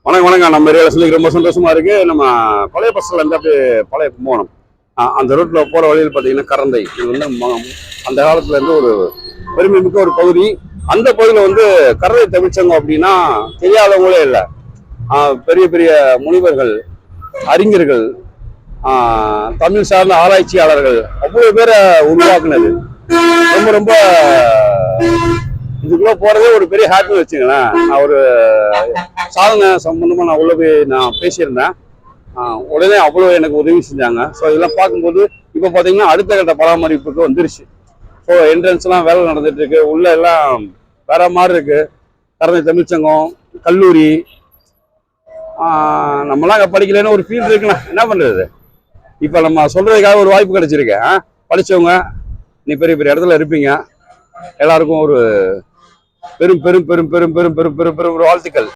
வணக்கம் வணக்கம். நம்ம ஏரியாவில் சொல்லி ரொம்ப சந்தோஷமா இருக்கு. நம்ம பழைய பஸ்ல இருந்து அப்படியே பழைய கும்பகோணம் அந்த ரோட்ல போற வழியில் பார்த்தீங்கன்னா கரந்தை. இது வந்து அந்த காலத்துல இருந்து ஒரு பெருமை மிக்க ஒரு பகுதி. அந்த பகுதியில் வந்து கரந்தை தமிழ்ச்சங்கம் அப்படின்னா தெரியாதவங்களே இல்லை. பெரிய பெரிய முனிவர்கள், அறிஞர்கள், தமிழ் சார்ந்த ஆராய்ச்சியாளர்கள் அவ்வளவு பேரை உருவாக்குனது. ரொம்ப ரொம்ப இதுக்குள்ள போறதே ஒரு பெரிய ஹாப்பின்னு வச்சுங்களேன். நான் ஒரு சாதனை சம்பந்தமா நான் உள்ள போய் நான் பேசியிருந்தேன். உடனே அவ்வளோ எனக்கு உதவி செஞ்சாங்க. ஸோ இதெல்லாம் பார்க்கும்போது இப்போ பார்த்தீங்கன்னா அடுத்த கட்ட பராமரிப்புக்கு வந்துருச்சு. ஸோ என்ட்ரன்ஸ்லாம் வேலை நடந்துட்டு இருக்கு. உள்ள எல்லாம் வேற மாதிரி இருக்கு. கரந்தை தமிழ்ச்சங்கம், கல்லூரி, நம்மளாம் அங்கே படிக்கலன்னு ஒரு ஃபீல்டு இருக்குண்ணா. என்ன பண்றது? இப்போ நம்ம சொல்றதுக்காக ஒரு வாய்ப்பு கிடைச்சிருக்கு. படிச்சவங்க நீ பெரிய பெரிய இடத்துல இருப்பீங்க. எல்லாருக்கும் ஒரு பெரும் பெரும் பெரும் பெரும் பெரும் பெரும் பெரும் பெரும் வாழ்த்துக்கள்.